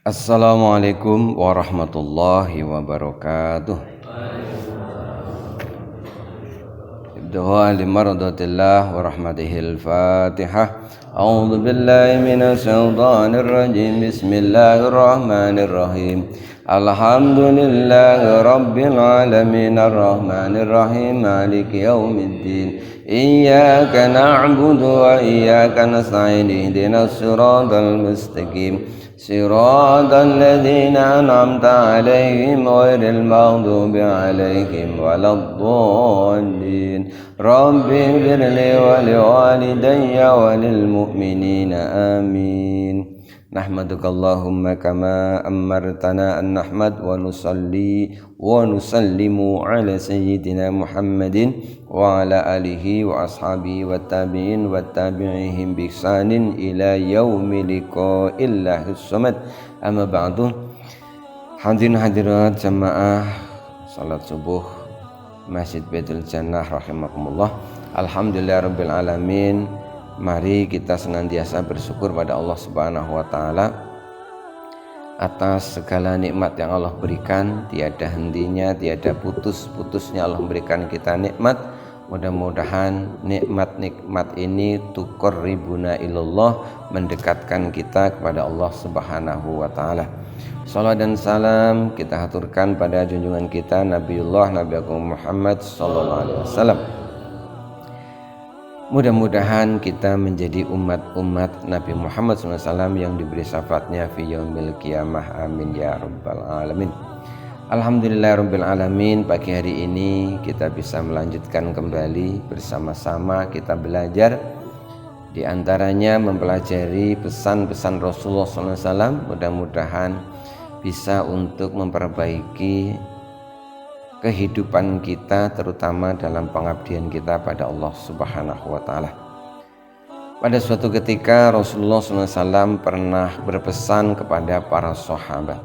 Assalamualaikum warahmatullahi wabarakatuh. Ibda'a limardatillah wa rahmatihil fatihah. A'udzu billahi minasy syaithanir rajim. Bismillahirrahmanirrahim. Alhamdulillahi rabbil alamin arrahmanir rahim maliki yaumiddin. Iyyaka na'budu wa iyyaka nasta'in ihdinas siratal mustaqim. صراط الذين أنعمت عليهم غير المغضوب عليهم ولا الضالين رب اغفر لي ولوالدي وللمؤمنين آمين نحمدك اللهم كما أمرتنا أن نحمد ونصلي ونسلم على سيدنا محمد وعلى آله وأصحابه والتابعين والتابعيهم بإحسان إلى يوم لقاء الله الصمد أما بعد. Hadirin hadirat jamaah salat subuh Masjid Baitul Jannah rahimakumullah. Alhamdulillahirabbil alamin. Mari kita senantiasa bersyukur pada Allah Subhanahu wa taala atas segala nikmat yang Allah berikan. Tiada hentinya, tiada putus-putusnya Allah memberikan kita nikmat. Mudah-mudahan nikmat-nikmat ini tuqarribuna ilallah, mendekatkan kita kepada Allah Subhanahu wa taala. Salat dan salam kita haturkan pada junjungan kita Nabiullah Nabi Agung Muhammad sallallahu alaihi wasallam. Mudah-mudahan kita menjadi umat-umat Nabi Muhammad SAW yang diberi syafaatnya fi yaumil qiyamah, amin ya rabbal alamin. Alhamdulillah rabbil alamin. Pagi hari ini kita bisa melanjutkan kembali bersama-sama kita belajar, di antaranya mempelajari pesan-pesan Rasulullah SAW. Mudah-mudahan bisa untuk memperbaiki kehidupan kita, terutama dalam pengabdian kita pada Allah Subhanahu wa taala. Pada suatu ketika Rasulullah SAW pernah berpesan kepada para sahabat.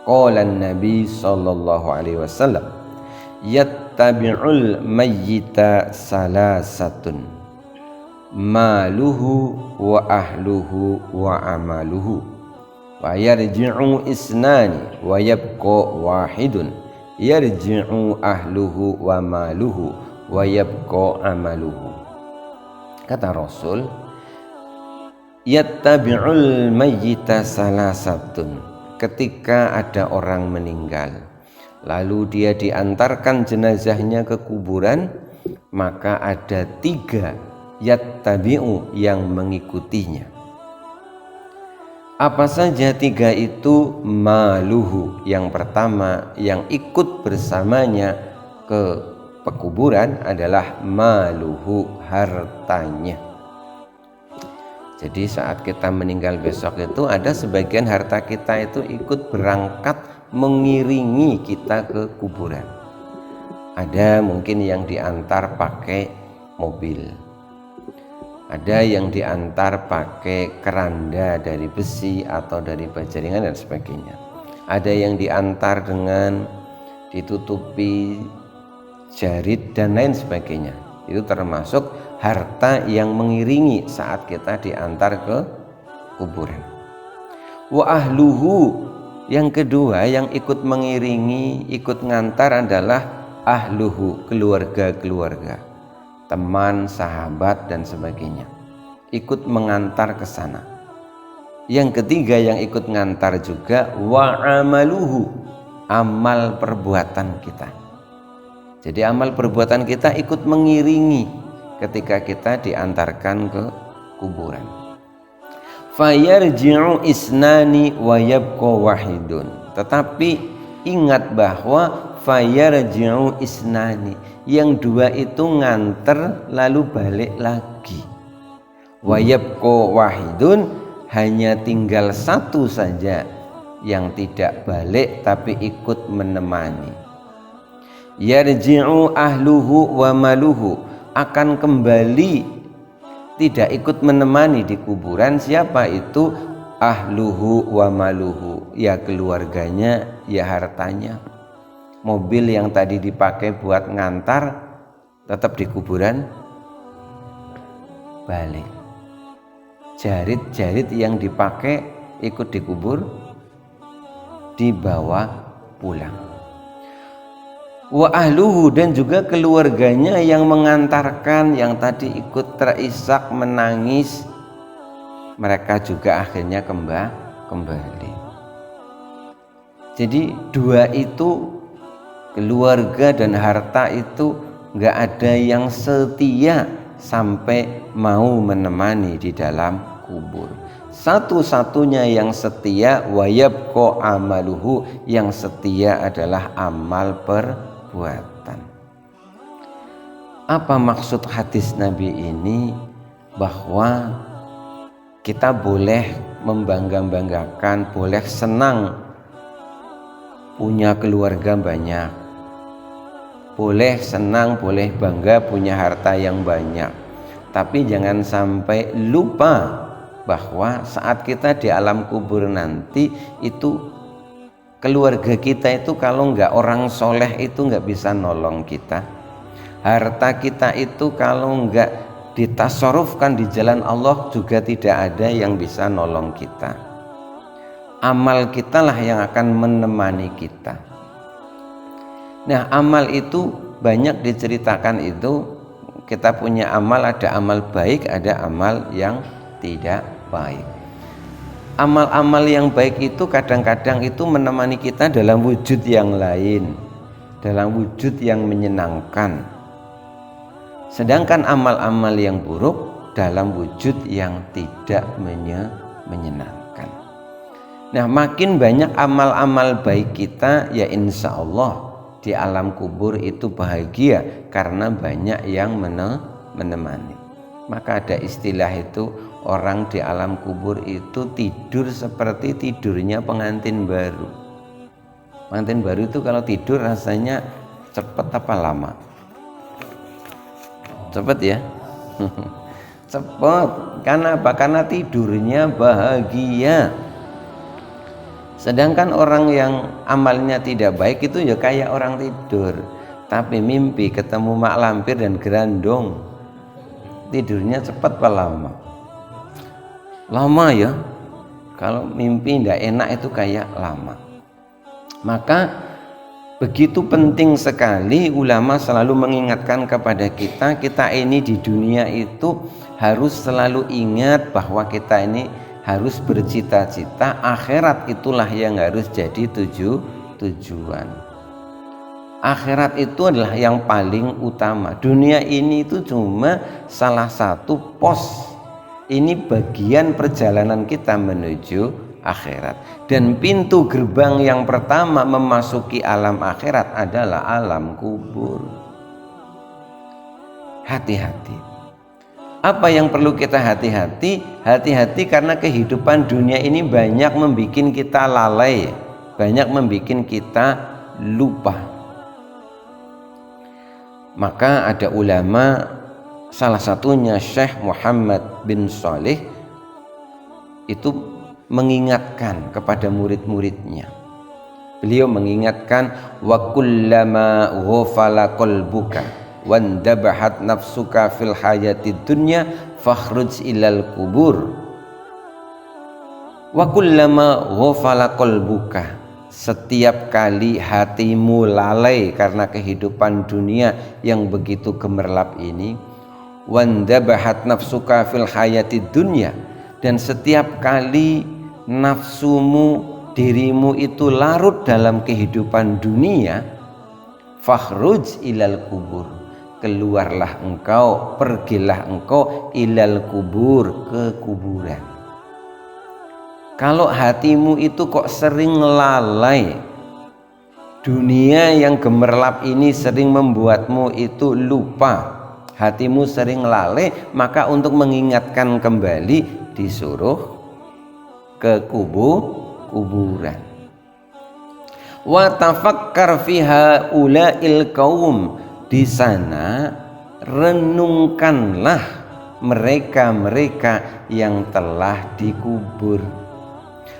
Qala Nabi sallallahu alaihi wasallam, yattabi'ul mayyita salasatun, maluhu wa ahluhu wa amaluhu, wa yarji'u isnani wa yabqa wahidun, yarji'u ahluhu wa maluhu wa yabqa amaluhu. Kata Rasul, yattabi'ul mayyita salasatun. Ketika ada orang meninggal lalu dia diantarkan jenazahnya ke kuburan, maka ada 3 yattabi'u yang mengikutinya. Apa saja 3 itu? Maluhu, yang pertama yang ikut bersamanya ke pekuburan adalah maluhu, hartanya. Jadi saat kita meninggal besok itu ada sebagian harta kita itu ikut berangkat mengiringi kita ke kuburan. Ada mungkin yang diantar pakai mobil, ada yang diantar pakai keranda dari besi atau dari bajaringan dan sebagainya. Ada yang diantar dengan ditutupi jarit dan lain sebagainya. Itu termasuk harta yang mengiringi saat kita diantar ke kuburan. Wa ahluhu, yang kedua yang ikut mengiringi, ikut ngantar adalah ahluhu, keluarga-keluarga, teman, sahabat dan sebagainya, ikut mengantar ke sana. Yang ketiga yang ikut ngantar juga wa amaluhu, amal perbuatan kita. Jadi amal perbuatan kita ikut mengiringi ketika kita diantarkan ke kuburan. Fayarji'u isnani wa yabqa wahidun. Tetapi ingat bahwa fayarji'u isnani, yang 2 itu nganter lalu balik lagi. Wa yabqa wahidun, hanya tinggal 1 saja yang tidak balik tapi ikut menemani. Yarji'u ahluhu wa maluhu, akan kembali tidak ikut menemani di kuburan. Siapa itu? Ahluhu wa maluhu, ya keluarganya, ya hartanya. Mobil yang tadi dipakai buat ngantar tetap di kuburan balik. Jarit-jarit yang dipakai ikut dikubur dibawa pulang. Wa ahluhu, dan juga keluarganya yang mengantarkan, yang tadi ikut terisak menangis, mereka juga akhirnya kembali. Jadi dua itu, keluarga dan harta itu nggak ada yang setia sampai mau menemani di dalam kubur. Satu-satunya yang setia wayabqa amaluhu, yang setia adalah amal perbuatan. Apa maksud hadis Nabi ini? Bahwa kita boleh membangga-banggakan, boleh senang punya keluarga banyak, boleh senang, boleh bangga punya harta yang banyak, tapi jangan sampai lupa bahwa saat kita di alam kubur nanti itu, keluarga kita itu kalau nggak orang soleh itu nggak bisa nolong kita. Harta kita itu kalau nggak ditasarufkan di jalan Allah juga tidak ada yang bisa nolong kita. Amal kita lah yang akan menemani kita. Nah, amal itu banyak diceritakan itu. Kita punya amal, ada amal baik, ada amal yang tidak baik. Amal-amal yang baik itu kadang-kadang itu menemani kita dalam wujud yang lain, dalam wujud yang menyenangkan. Sedangkan amal-amal yang buruk dalam wujud yang tidak menyenangkan. Nah, makin banyak amal-amal baik kita, ya insya Allah di alam kubur itu bahagia karena banyak yang menemani. Maka ada istilah itu, orang di alam kubur itu tidur seperti tidurnya pengantin baru. Pengantin baru itu kalau tidur rasanya cepat apa lama? Cepat ya. Cepat. Karena apa? Karena tidurnya bahagia. Sedangkan orang yang amalnya tidak baik itu ya kayak orang tidur, tapi mimpi ketemu mak lampir dan gerandong. Tidurnya cepat apa lama? Lama ya. Kalau mimpi tidak enak itu kayak lama. Maka begitu penting sekali ulama selalu mengingatkan kepada kita, kita ini di dunia itu harus selalu ingat bahwa kita ini harus bercita-cita, akhirat itulah yang harus jadi tujuan. Akhirat itu adalah yang paling utama. Dunia ini itu cuma salah satu pos. Ini bagian perjalanan kita menuju akhirat. Dan pintu gerbang yang pertama memasuki alam akhirat adalah alam kubur. Hati-hati. Apa yang perlu kita hati-hati? Hati-hati karena kehidupan dunia ini banyak membuat kita lalai, banyak membuat kita lupa. Maka ada ulama, salah satunya Syekh Muhammad bin Shalih, itu mengingatkan kepada murid-muridnya. Beliau mengingatkan, wa kullama ghafala qalbuka wandabahat nafsuka fil hayati dunya fakhruj ilal kubur. Wa kullama ghafala qalbuka, setiap kali hatimu lalai karena kehidupan dunia yang begitu gemerlap ini, wandabahat nafsuka fil hayati dunya, dan setiap kali nafsumu, dirimu itu larut dalam kehidupan dunia, fakhruj ilal kubur, keluarlah engkau, pergilah engkau ilal kubur, ke kuburan. Kalau hatimu itu kok sering lalai, dunia yang gemerlap ini sering membuatmu itu lupa, hatimu sering lalai, maka untuk mengingatkan kembali disuruh ke kuburan. Wa tafakkar fiha ulail qaum, di sana renungkanlah mereka-mereka yang telah dikubur.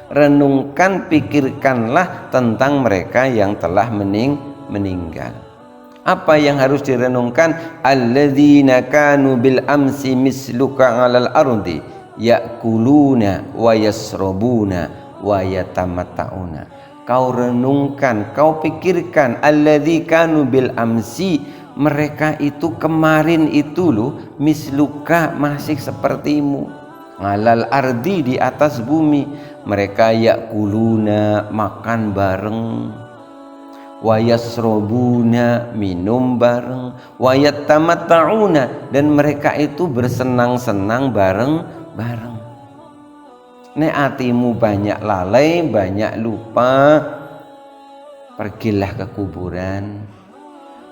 Renungkan, pikirkanlah tentang mereka yang telah meninggal. Apa yang harus direnungkan? Alladzina kanu bil amsi misluka 'alal ardi ya'kuluna wa yasrabuna wa yatamatta'una. kau renungkan, kau pikirkan, alladzi kanu bil amsi, mereka itu kemarin itu loh, misluka masih sepertimu, alal ardi di atas bumi, mereka yakuluna makan bareng, wayasrobuna minum bareng, wayattamatta'una dan mereka itu bersenang-senang bareng-bareng. Nek atimu banyak lalai, banyak lupa, pergilah ke kuburan,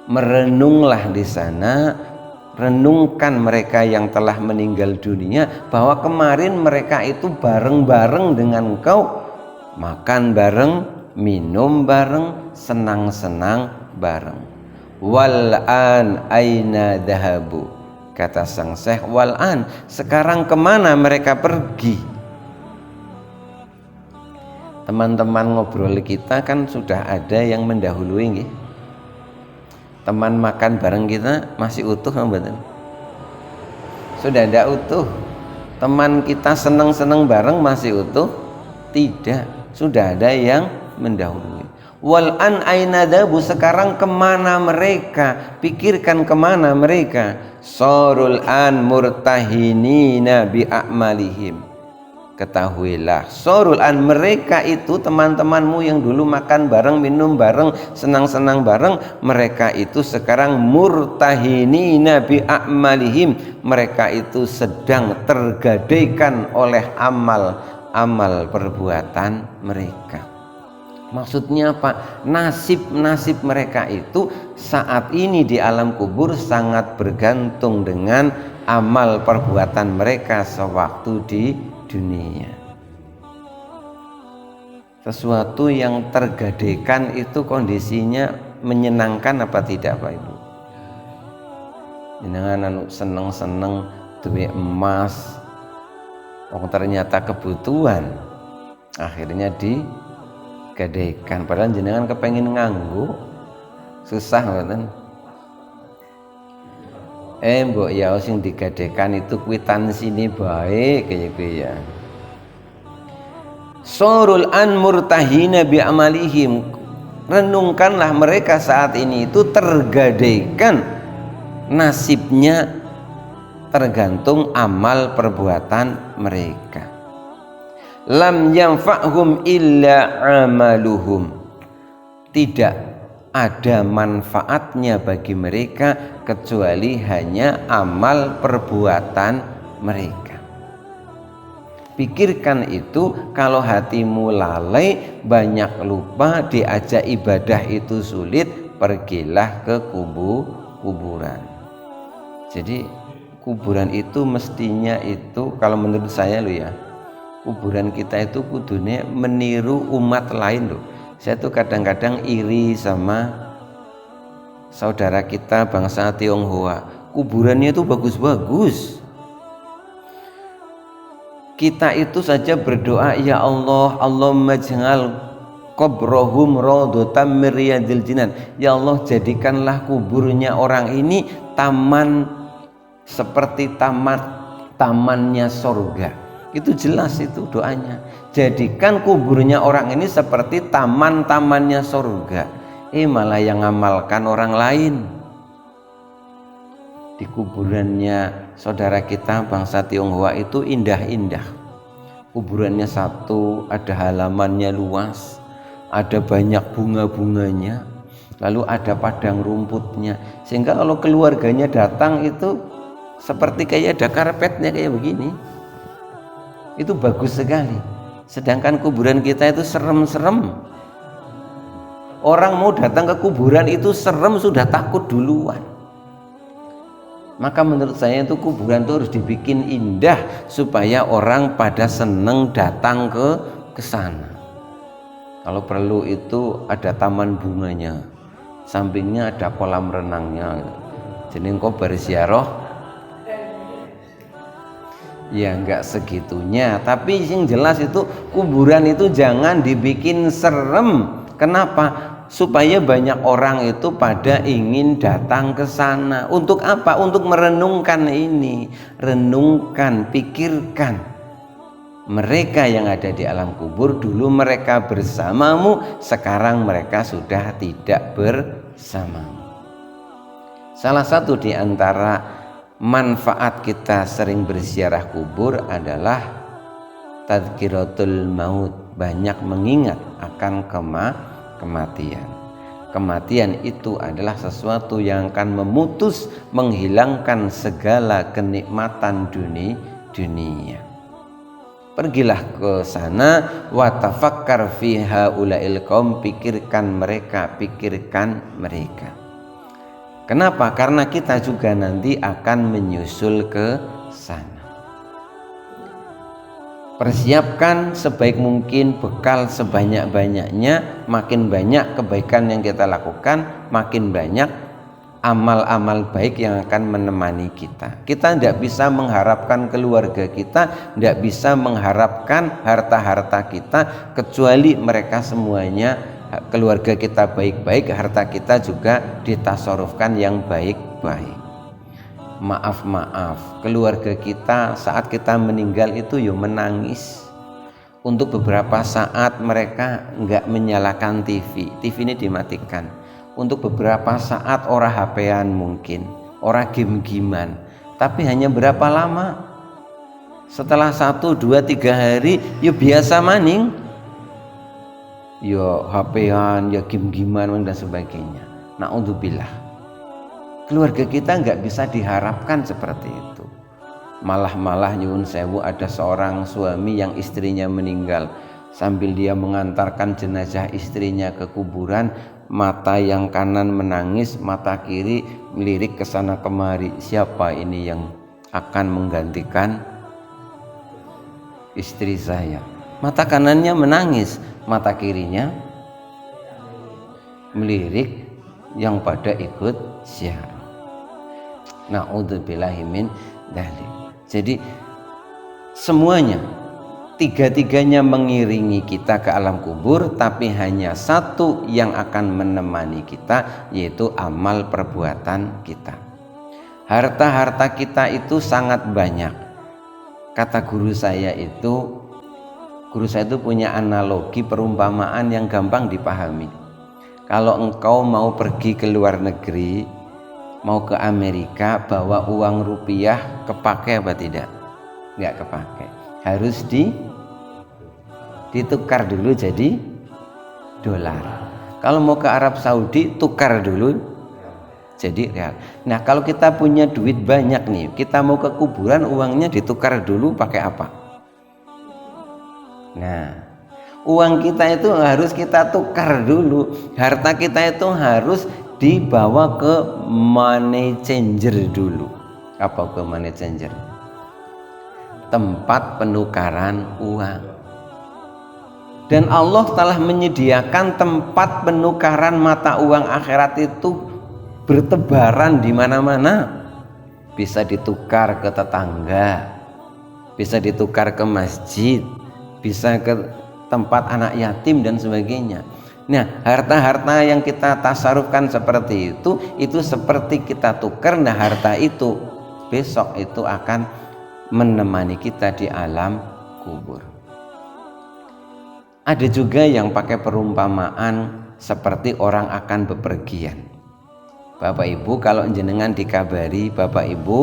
merenunglah di sana, renungkan mereka yang telah meninggal dunia bahwa kemarin mereka itu bareng-bareng dengan engkau, makan bareng, minum bareng, senang-senang bareng. Wal'an aina dhahabu, kata sang syekh, wal'an sekarang kemana mereka pergi? Teman-teman ngobrol kita kan sudah ada yang mendahului nggih. Teman makan bareng kita masih utuh mboten? Sudah tidak utuh. Teman kita senang-senang bareng masih utuh? Tidak, sudah ada yang mendahului. Wal an aina dabu, sekarang kemana mereka? Pikirkan kemana mereka. Sarul an murtahinina bi a'malihim. Ketahuilah, sorul an, mereka itu teman-temanmu yang dulu makan bareng, minum bareng, senang-senang bareng, mereka itu sekarang murtahinina bi a'malihim, mereka itu sedang tergadaikan oleh amal perbuatan mereka. Maksudnya apa? Nasib mereka itu saat ini di alam kubur sangat bergantung dengan amal perbuatan mereka sewaktu di dunia. Sesuatu yang tergadaikan itu kondisinya menyenangkan apa tidak Pak Ibu? Jenengan seneng-seneng duwe emas, ternyata kebutuhan akhirnya digadaikan, padahal jenengan kepengen nganggo, susah ngoten. Mbok ya sing digadaikan itu kwitansinya baik kayak ya. Surul an murtahina bi amalihim, renungkanlah mereka saat ini itu tergadaikan, nasibnya tergantung amal perbuatan mereka. Lam yanfa'hum illa amaluhum, tidak ada manfaatnya bagi mereka kecuali hanya amal perbuatan mereka. Pikirkan itu, kalau hatimu lalai, banyak lupa, diajak ibadah itu sulit, pergilah ke kuburan. Jadi kuburan itu mestinya itu, kalau menurut saya loh ya, kuburan kita itu kudunya meniru umat lain loh. Saya tuh kadang-kadang iri sama saudara kita bangsa Tionghoa, kuburannya itu bagus-bagus. Kita itu saja berdoa, ya Allah, Allahumma ja'al qabrahum rawdatan min riyadil jinan. Ya Allah, jadikanlah kuburnya orang ini taman seperti tamannya surga. Itu jelas itu doanya. Jadikan kuburnya orang ini seperti taman-tamannya surga. Malah yang ngamalkan orang lain. Di kuburannya saudara kita bangsa Tionghoa itu indah-indah. Kuburannya satu, ada halamannya luas, ada banyak bunga-bunganya, lalu ada padang rumputnya, sehingga kalau keluarganya datang itu seperti kayak ada karpetnya kayak begini. Itu bagus sekali. Sedangkan kuburan kita itu serem-serem. Orang mau datang ke kuburan itu serem, sudah takut duluan. Maka menurut saya itu kuburan itu harus dibikin indah supaya orang pada seneng datang ke sana. Kalau perlu itu ada taman bunganya, sampingnya ada kolam renangnya. Jadi engkau berziarah ya enggak segitunya, tapi yang jelas itu kuburan itu jangan dibikin serem. Kenapa? Supaya banyak orang itu pada ingin datang ke sana. Untuk apa? Untuk merenungkan ini, renungkan, pikirkan. Mereka yang ada di alam kubur dulu mereka bersamamu, sekarang mereka sudah tidak bersamamu. Salah satu di antara manfaat kita sering berziarah kubur adalah tadzkiratul maut, banyak mengingat akan kematian. Kematian itu adalah sesuatu yang akan memutus, menghilangkan segala kenikmatan dunia. Pergilah ke sana, wa tafakkar fi haula'il qaum, pikirkan mereka. Kenapa? Karena kita juga nanti akan menyusul ke sana. Persiapkan sebaik mungkin bekal sebanyak-banyaknya. Makin banyak kebaikan yang kita lakukan, makin banyak amal-amal baik yang akan menemani kita. Kita tidak bisa mengharapkan keluarga kita, tidak bisa mengharapkan harta-harta kita, kecuali mereka semuanya, keluarga kita baik-baik, harta kita juga ditasarufkan yang baik-baik. Maaf, keluarga kita saat kita meninggal itu menangis. Untuk beberapa saat mereka enggak menyalakan TV ini dimatikan. Untuk beberapa saat ora HP-an mungkin, ora game-giman, tapi hanya berapa lama? Setelah 1, 2, 3 hari, biasa maning, HP-an, game-giman dan sebagainya. Na'udzubillah. Keluarga kita nggak bisa diharapkan seperti itu. Malah nyuwun sewu, ada seorang suami yang istrinya meninggal, sambil dia mengantarkan jenazah istrinya ke kuburan, mata yang kanan menangis, mata kiri melirik ke sana kemari. Siapa ini yang akan menggantikan istri saya? Mata kanannya menangis, mata kirinya melirik yang pada ikut syiar. Na'udzubillahi min dzalik. Jadi semuanya, tiga-tiganya mengiringi kita ke alam kubur, tapi hanya satu yang akan menemani kita, yaitu amal perbuatan kita. Harta-harta kita itu sangat banyak. Kata guru saya itu punya analogi perumpamaan yang gampang dipahami. Kalau engkau mau pergi ke luar negeri, mau ke Amerika, bawa uang rupiah, kepake apa tidak? Enggak kepake. Harus ditukar dulu jadi dolar. Kalau mau ke Arab Saudi, tukar dulu jadi real. Nah, kalau kita punya duit banyak nih, kita mau ke kuburan, uangnya ditukar dulu pakai apa? Nah, uang kita itu harus kita tukar dulu. Harta kita itu harus dibawa ke money changer dulu. Apa ke money changer? Tempat penukaran uang. Dan Allah telah menyediakan tempat penukaran mata uang akhirat itu bertebaran di mana-mana. Bisa ditukar ke tetangga, bisa ditukar ke masjid, bisa ke tempat anak yatim dan sebagainya. Nah, harta-harta yang kita tasarufkan seperti itu seperti kita tukar. Nah, harta itu besok itu akan menemani kita di alam kubur. Ada juga yang pakai perumpamaan seperti orang akan bepergian. Bapak Ibu, kalau jenengan dikabari, Bapak Ibu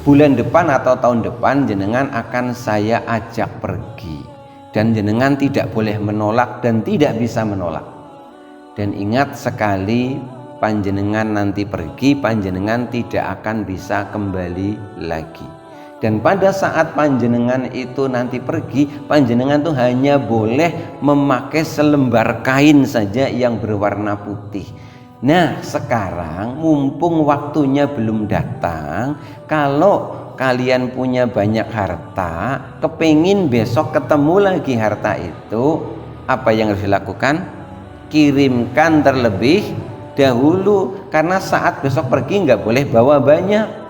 bulan depan atau tahun depan jenengan akan saya ajak pergi, dan jenengan tidak boleh menolak dan tidak bisa menolak. Dan ingat sekali, panjenengan nanti pergi, panjenengan tidak akan bisa kembali lagi. Dan pada saat panjenengan itu nanti pergi, panjenengan tuh hanya boleh memakai selembar kain saja yang berwarna putih. Nah, sekarang mumpung waktunya belum datang, kalau kalian punya banyak harta, kepingin besok ketemu lagi harta itu, apa yang harus dilakukan? Kirimkan terlebih dahulu, karena saat besok pergi nggak boleh bawa banyak.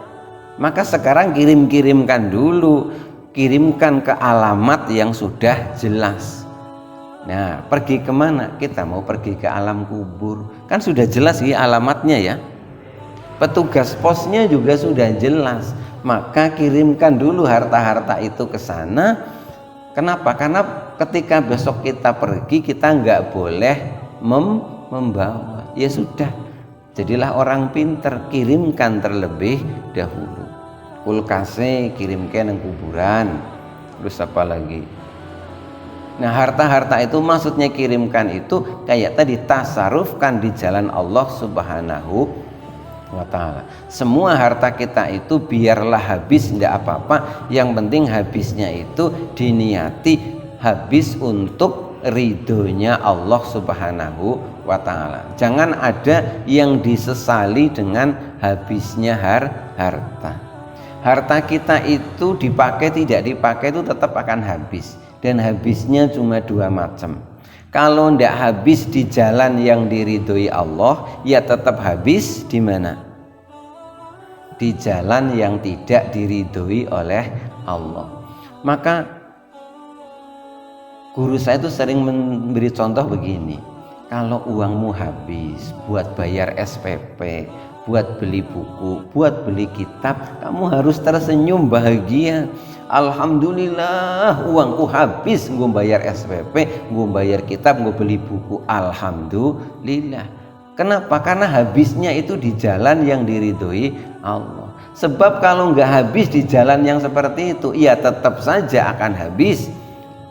Maka sekarang kirimkan dulu, kirimkan ke alamat yang sudah jelas. Nah, pergi kemana? Kita mau pergi ke alam kubur, kan sudah jelas ya alamatnya ya. Petugas posnya juga sudah jelas. maka kirimkan dulu harta-harta itu ke sana. Kenapa? Karena ketika besok kita pergi, kita nggak boleh membawa. Ya sudah, jadilah orang pinter, kirimkan terlebih dahulu. Kulkase kirimkan yang kuburan. Terus apa lagi? Nah, harta-harta itu maksudnya kirimkan itu kayak tadi, tasarufkan di jalan Allah Subhanahu wa ta'ala. Semua harta kita itu biarlah habis, tidak apa-apa, yang penting habisnya itu diniati habis untuk ridhonya Allah Subhanahu wa ta'ala. Jangan ada yang disesali dengan habisnya harta. Harta kita itu dipakai tidak dipakai itu tetap akan habis, dan habisnya cuma dua macam. Kalau tidak habis di jalan yang diridhoi Allah, ya tetap habis di mana? Di jalan yang tidak diridhoi oleh Allah. Maka guru saya itu sering memberi contoh begini. Kalau uangmu habis buat bayar SPP, buat beli buku, buat beli kitab, kamu harus tersenyum bahagia. Alhamdulillah uangku habis, gue bayar SPP, gue bayar kitab, gue beli buku. Alhamdulillah. Kenapa? Karena habisnya itu di jalan yang diridhoi Allah. Sebab kalau nggak habis di jalan yang seperti itu, ya tetap saja akan habis,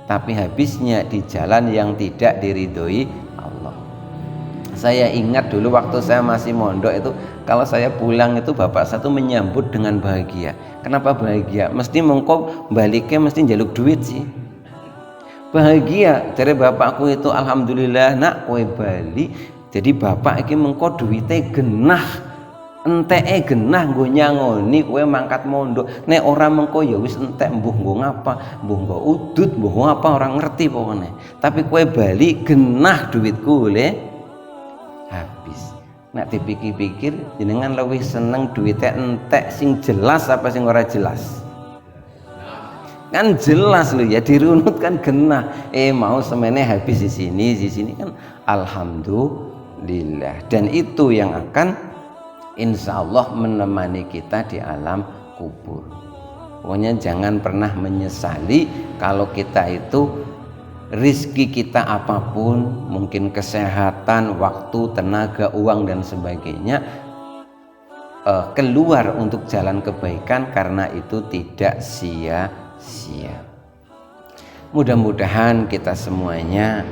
tapi habisnya di jalan yang tidak diridhoi Allah. Saya ingat dulu waktu saya masih mondok itu, kalau saya pulang itu bapak saya tuh menyambut dengan bahagia. Kenapa bahagia? Mesti mengkop baliknya mesti njaluk duit sih. Bahagia dari bapakku itu, alhamdulillah nak kowe bali. Jadi bapak iki mengko duwite genah. Enteke genah nggo nyangoni kowe mangkat mondok. Nek ora mengko ya wis entek, mbuh nggo ngapa, mbuh nggo udut, mbuh ngapa orang ngerti pokoknya. Tapi kowe bali genah duitku le habis. Nek dipikir-pikir jenengan lebih seneng duitnya entek sing jelas apa sing ora jelas? Kan jelas loh ya, dirunut kan genah. Mau semene habis di sini kan alhamdulillah. Dan itu yang akan insya Allah menemani kita di alam kubur. Pokoknya jangan pernah menyesali kalau kita itu rizki kita apapun, mungkin kesehatan, waktu, tenaga, uang dan sebagainya, keluar untuk jalan kebaikan, karena itu tidak sia-sia. Mudah-mudahan kita semuanya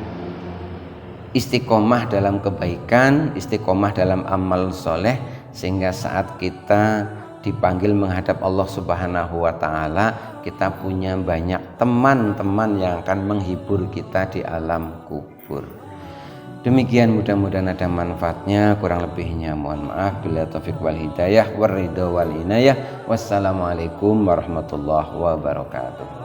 istiqomah dalam kebaikan, istiqomah dalam amal soleh, sehingga saat kita dipanggil menghadap Allah Subhanahu wa ta'ala, kita punya banyak teman-teman yang akan menghibur kita di alam kubur. Demikian, mudah-mudahan ada manfaatnya. Kurang lebihnya mohon maaf. Bila taufik wal hidayah war ridho wal inayah. Wassalamualaikum warahmatullahi wabarakatuh.